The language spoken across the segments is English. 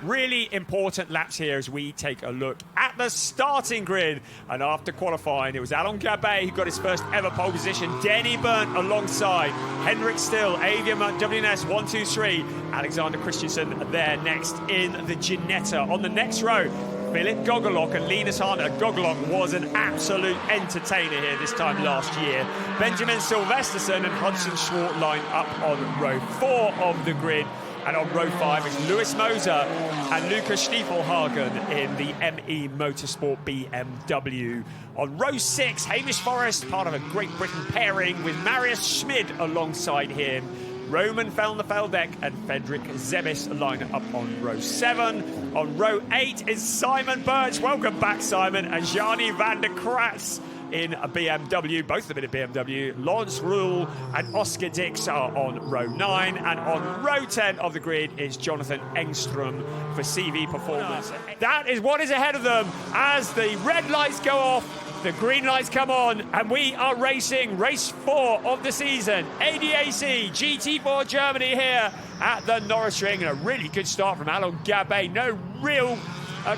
Really important laps here as we take a look at the starting grid. And after qualifying, it was Alain Gabet who got his first ever pole position. Denny Berndt alongside Henrik Still, Avian WNS 1, 2, 3. Alexander Christensen there next in the Ginetta. On the next row, Philip Gogolok and Linus Harner. Gogolok was an absolute entertainer here this time last year. Benjamin Silvesterson and Hudson Schwartz line up on row 4 of the grid. And on row 5 is Lewis Moser and Lucas Stiefelhagen in the ME Motorsport BMW. On row 6, Hamish Forrest, part of a Great Britain pairing with Marius Schmid alongside him. Roman Feldeck and Fredrik Zebis line up on row 7. On row 8 is Simon Birch. Welcome back, Simon. And Gianni van der Kratz in a BMW, both of them in a BMW. Lawrence Rule and Oscar Dix are on row 9. And on row 10 of the grid is Jonathan Engstrom for CV Performance. That is what is ahead of them as the red lights go off. The green lights come on, and we are racing race 4 of the season. ADAC GT4 Germany here at the Norisring. And a really good start from Alain Gabet. No real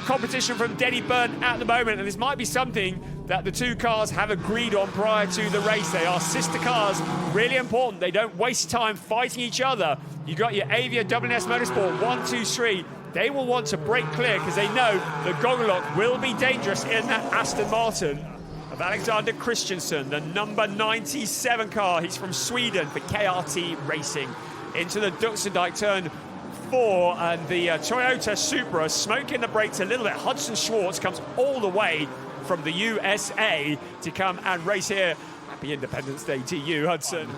competition from Denny Berndt at the moment. And this might be something that the two cars have agreed on prior to the race. They are sister cars, really important. They don't waste time fighting each other. You got your Avia WNS Motorsport 1, 2, 3. They will want to break clear because they know that Gogolok will be dangerous in that Aston Martin of Alexander Christensen, the number 97 car. He's from Sweden for KRT Racing. Into the Duxendijk turn 4, and the Toyota Supra smoking the brakes a little bit. Hudson Schwartz comes all the way from the USA to come and race here. Happy Independence Day to you, Hudson.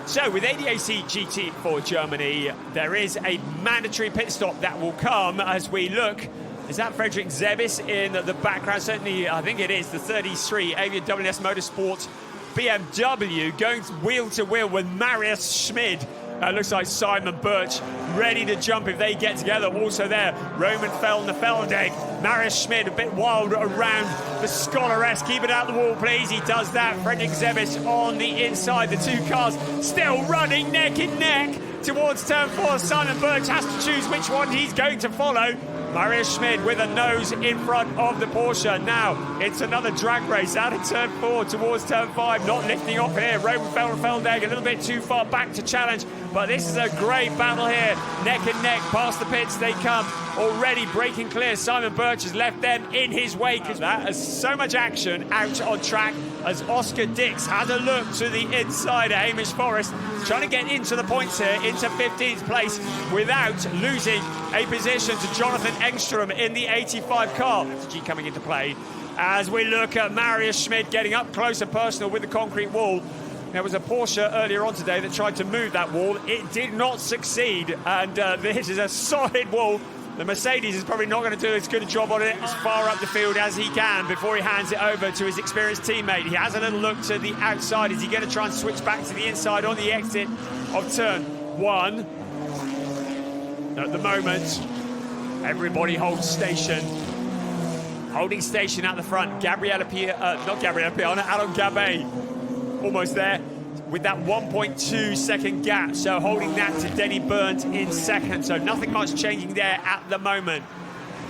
So with ADAC GT4 Germany, there is a mandatory pit stop that will come as we look. Is that Fredrik Zebis in the background? Certainly, I think it is, the 33 Avian WNS Motorsport BMW going wheel to wheel with Marius Schmid. Looks like Simon Birch ready to jump if they get together. Also there, Roman Feldeck, Marius Schmid a bit wild around the Scholar-esque. Keep it out the wall, please. He does that. Fredrik Zebis on the inside. The two cars still running neck and neck towards turn 4. Simon Birch has to choose which one he's going to follow. Marius Schmid with a nose in front of the Porsche. Now it's another drag race out of turn 4 towards turn 5. Not lifting off here. Roman Feldeck a little bit too far back to challenge. But this is a great battle here. Neck and neck past the pits they come. Already breaking clear. Simon Birch has left them in his wake. That has so much action out on track as Oscar Dix has a look to the inside. Hamish Forrest trying to get into the points here, into 15th place without losing a position to Jonathan Engstrom in the 85 car. Strategy coming into play as we look at Marius Schmid getting up close and personal with the concrete wall. There was a Porsche earlier on today that tried to move that wall. It did not succeed, and this is a solid wall. The Mercedes is probably not going to do as good a job on it as far up the field as he can before he hands it over to his experienced teammate. He has a little look to the outside. Is he going to try and switch back to the inside on the exit of turn 1? At the moment, everybody holds station. Holding station at the front. Not Gabriella Piana, Alain Gabet. Almost there with that 1.2 second gap. So holding that to Denny Berndt in second. So nothing much changing there at the moment.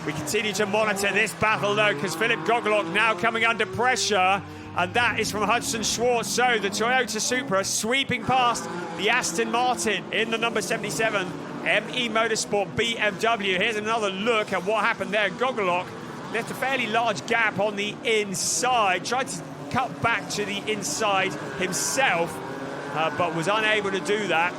We continue to monitor this battle though, because Philip Gogolok now coming under pressure. And that is from Hudson Schwartz. So the Toyota Supra sweeping past the Aston Martin in the number 77 ME Motorsport BMW. Here's another look at what happened there. Gogolok left a fairly large gap on the inside. Tried to cut back to the inside himself, but was unable to do that.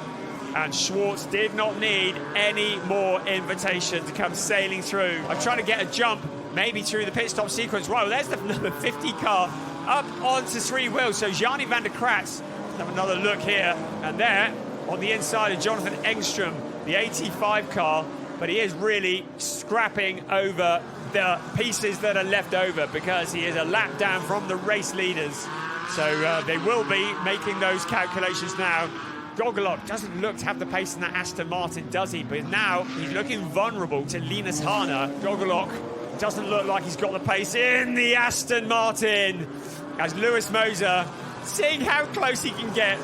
And Schwartz did not need any more invitation to come sailing through. I'm trying to get a jump, maybe through the pit stop sequence. Wow, there's the number 50 car up onto 3 wheels. So Gianni van der Kratz, have another look here. And there, on the inside of Jonathan Engstrom, the 85 car. But he is really scrapping over the pieces that are left over because he is a lap down from the race leaders. So they will be making those calculations now. Gogolok doesn't look to have the pace in that Aston Martin, does he? But now he's looking vulnerable to Linus Harner. Gogolok doesn't look like he's got the pace in the Aston Martin. As Lewis Moser, seeing how close he can get,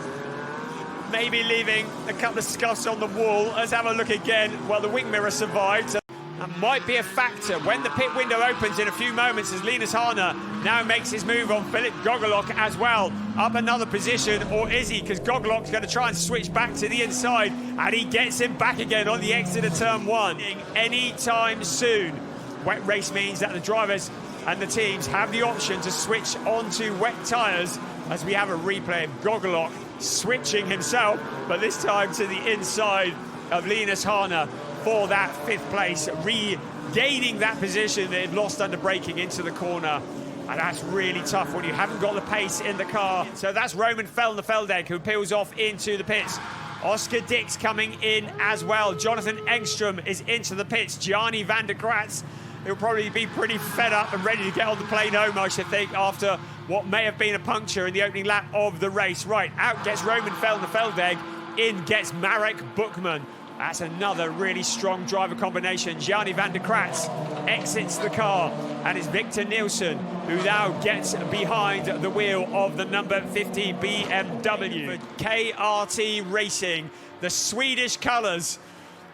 maybe leaving a couple of scuffs on the wall. Let's have a look again. Well, the wing mirror survived. That might be a factor when the pit window opens in a few moments, as Linus Harner now makes his move on Philip Gogolok as well. Up another position, or is he? Because Gogolok's going to try and switch back to the inside, and he gets him back again on the exit of turn 1. Anytime soon. Wet race means that the drivers and the teams have the option to switch onto wet tyres, as we have a replay of Gogolok switching himself, but this time to the inside of Linus Harner for that 5th place, regaining that position that he'd lost under braking into the corner. And that's really tough when you haven't got the pace in the car. So that's Roman Feldegg who peels off into the pits. Oscar Dix coming in as well. Jonathan Engstrom is into the pits. Gianni van der Kratz, he'll probably be pretty fed up and ready to get on the plane home, I should think, after what may have been a puncture in the opening lap of the race. Right, out gets Roman Feldegg, in gets Marek Buchmann. That's another really strong driver combination. Gianni van der Kratz exits the car, and it's Victor Nielsen who now gets behind the wheel of the number 50 BMW. For KRT Racing, the Swedish colours.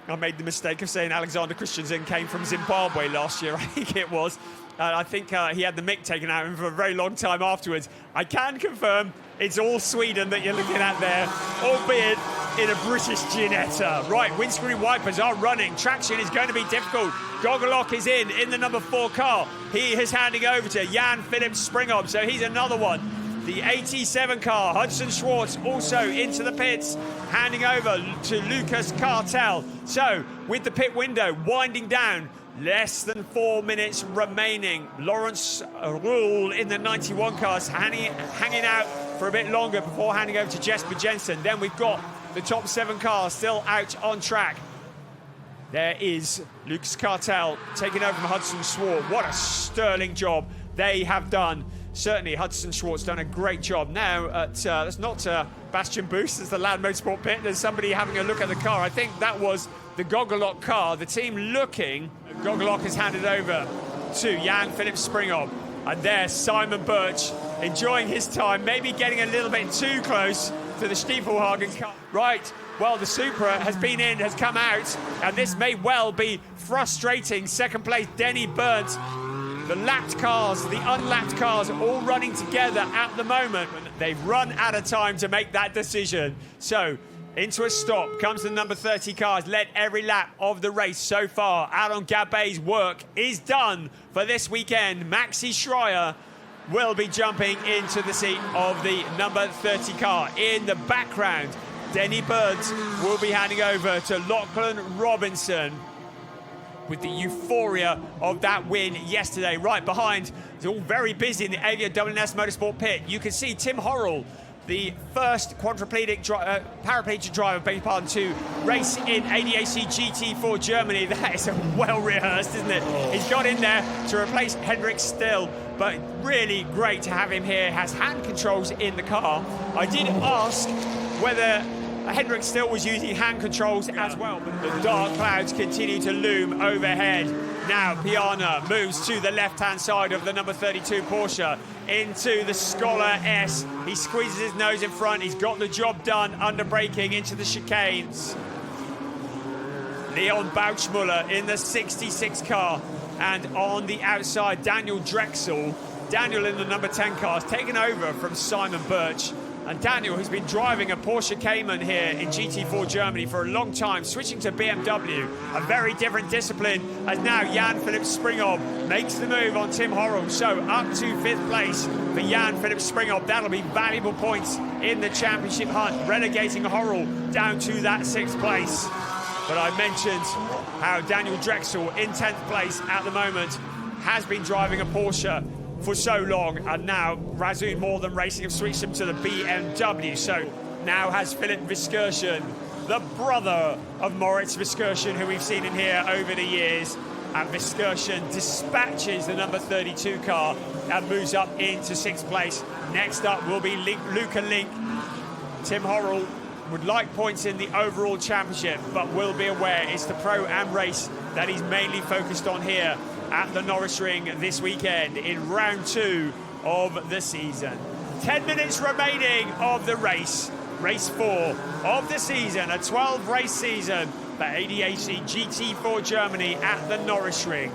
I made the mistake of saying Alexander Christensen came from Zimbabwe last year, I think it was. I think he had the mick taken out of him for a very long time afterwards. I can confirm it's all Sweden that you're looking at there, albeit in a British Ginetta. Right, windscreen wipers are running. Traction is going to be difficult. Gogolok is in the number 4 car. He is handing over to Jan-Philipp Springhoff, so he's another one. The 87 car, Hudson Schwartz, also into the pits, handing over to Lucas Cartel. So, with the pit window winding down, less than 4 minutes remaining. Lawrence Ruhl in the 91 cars, hanging out for a bit longer before handing over to Jesper Jensen. Then we've got the top 7 cars still out on track. There is Lucas Cartel taking over from Hudson Schwartz. What a sterling job they have done. Certainly, Hudson Schwartz done a great job. Now, that's not Bastian Boost, it's the Land Motorsport pit. There's somebody having a look at the car. I think that was the Gogolok car. The team looking. Gogolok is handed over to Jan-Philipp Springhoff. And there's Simon Birch enjoying his time, maybe getting a little bit too close to the Stiefelhagen car. Right, well, the Supra has been in, has come out, and this may well be frustrating. Second place, Denny Burnt. The lapped cars, the unlapped cars, all running together at the moment. They've run out of time to make that decision. So, into a stop comes the number 30 cars, led every lap of the race so far. Alon Gabet's work is done for this weekend. Maxi Schreier will be jumping into the seat of the number 30 car. In the background, Denny Burnt will be handing over to Lachlan Robinson, with the euphoria of that win yesterday. Right behind, it's all very busy in the ADAC Motorsport pit. You can see Tim Horrell, the first paraplegic driver, beg your pardon, to race in ADAC GT4 Germany. That is well rehearsed, isn't it? He's got in there to replace Henrik Still, but really great to have him here. Has hand controls in the car. I did ask whether Henrik Still was using hand controls as well, but the dark clouds continue to loom overhead. Now Piana moves to the left-hand side of the number 32 Porsche into the Scholar S. He squeezes his nose in front. He's got the job done under braking into the chicanes. Leon Bauchmuller in the 66 car, and on the outside, Daniel Drexel. Daniel in the number 10 car has taken over from Simon Birch. And Daniel, who's been driving a Porsche Cayman here in GT4 Germany for a long time, switching to BMW, a very different discipline, as now Jan-Philipp Springhoff makes the move on Tim Horrell. So up to 5th place for Jan-Philipp Springhoff. That'll be valuable points in the championship hunt, relegating Horrell down to that 6th place. But I mentioned how Daniel Drexel in 10th place at the moment has been driving a Porsche for so long, and now Razun More Than Racing have switched him to the BMW. So now has Philip Viskirchen, the brother of Moritz Viskirchen, who we've seen in here over the years. And Viskirchen dispatches the number 32 car and moves up into 6th place. Next up will be Luca Link. Tim Horrell would like points in the overall championship, but will be aware it's the Pro-Am race that he's mainly focused on here at the Norisring this weekend in round 2 of the season. 10 minutes remaining of the race. Race 4 of the season, a 12-race season the ADAC GT4 Germany at the Norisring.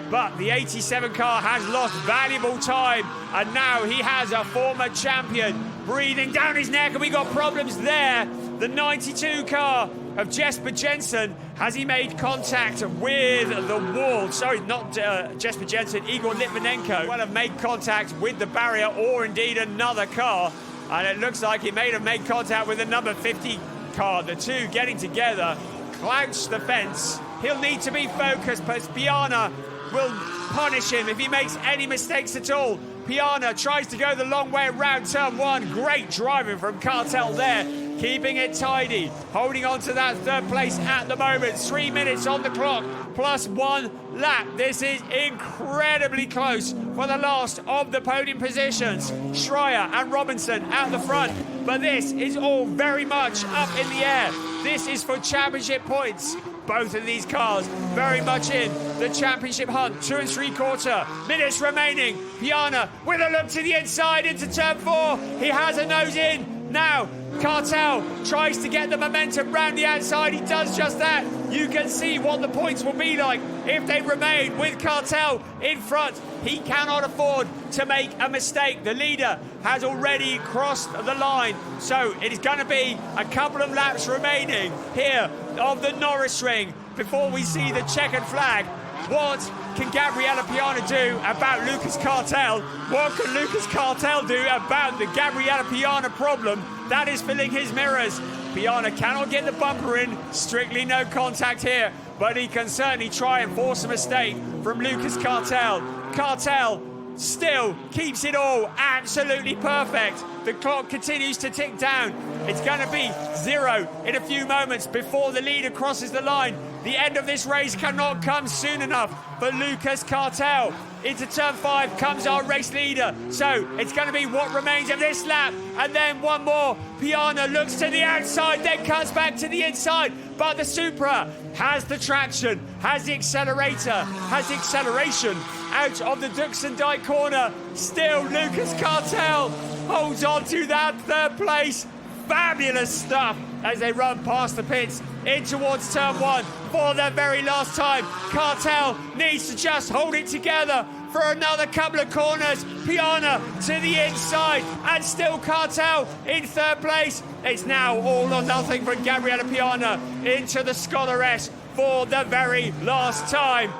But the 87 car has lost valuable time, and now he has a former champion breathing down his neck, and we got problems there. The 92 car of Jesper Jensen, has he made contact with the wall? Sorry, not Jesper Jensen, Igor Litvinenko will have made contact with the barrier, or indeed another car, and it looks like he may have made contact with the number 50 car. The two getting together, clouch the fence. He'll need to be focused, but Piana will punish him if he makes any mistakes at all. Piana tries to go the long way around turn one. Great driving from Cartel there, keeping it tidy, holding on to that third place at the moment. 3 minutes on the clock, plus 1 lap. This is incredibly close for the last of the podium positions. Schreier and Robinson at the front, but this is all very much up in the air. This is for championship points. Both of these cars very much in the championship hunt. 2 3/4 minutes remaining. Piana with a look to the inside into turn 4. He has a nose in. Now, Cartel tries to get the momentum round the outside. He does just that. You can see what the points will be like if they remain with Cartel in front. He cannot afford to make a mistake. The leader has already crossed the line. So it is going to be a couple of laps remaining here of the Norisring before we see the checkered flag. What can Gabriele Piana do about Lucas Cartel? What can Lucas Cartel do about the Gabriele Piana problem that is filling his mirrors? Piana cannot get the bumper in, strictly no contact here, but he can certainly try and force a mistake from Lucas Cartel. Cartel still keeps it all absolutely perfect. The clock continues to tick down. It's going to be 0 in a few moments before the leader crosses the line. The end of this race cannot come soon enough for Lucas Cartel. Into turn 5 comes our race leader. So it's going to be what remains of this lap, and then one more. Piana looks to the outside, then cuts back to the inside. But the Supra has the traction, has the accelerator, has the acceleration out of the Duxendijk corner. Still, Lucas Cartel holds on to that third place. Fabulous stuff as they run past the pits in towards turn 1 for the very last time. Cartel needs to just hold it together for another couple of corners. Piana to the inside, and still Cartel in third place. It's now all or nothing for Gabriele Piana into the Scholaress for the very last time.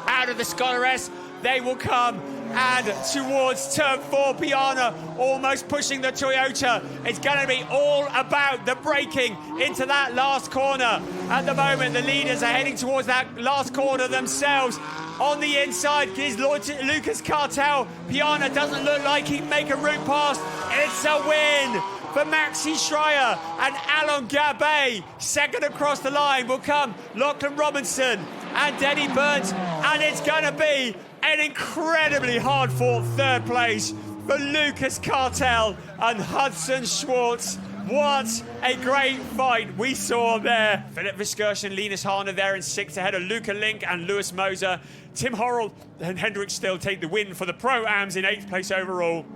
Out of the Scholaress they will come, and towards turn 4, Piana almost pushing the Toyota. It's going to be all about the braking into that last corner. At the moment, the leaders are heading towards that last corner themselves. On the inside is Lucas Cartel. Piana doesn't look like he can make a route past. It's a win for Maxi Schreier and Alain Gabet. Second across the line will come Lachlan Robinson and Denny Burns, and it's going to be an incredibly hard-fought third place for Lucas Cartel and Hudson Schwartz. What a great fight we saw there. Philip Viskirchen, Linus Harner there in 6th ahead of Luca Link and Lewis Moser. Tim Horrell and Hendrik Still take the win for the Pro-Ams in 8th place overall.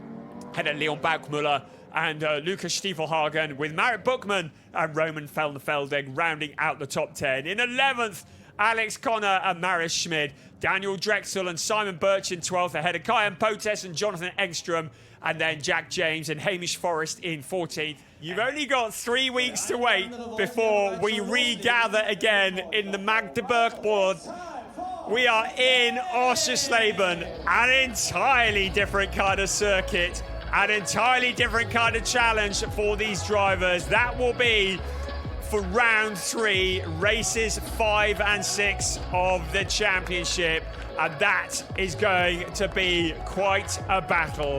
Ahead of Leon Bauchmuller and Lucas Stiefelhagen, with Marit Buchmann and Roman Feldenfelding rounding out the top 10. In 11th, Alex Connor and Marius Schmid. Daniel Drexel and Simon Birch in 12th ahead of Kayan Potes and Jonathan Engstrom, and then Jack James and Hamish Forrest in 14th. You've only got 3 weeks to wait before we regather again in the Magdeburg board. We are in Oschersleben, an entirely different kind of circuit, an entirely different kind of challenge for these drivers. That will be for round 3, races 5 and 6 of the championship, and that is going to be quite a battle.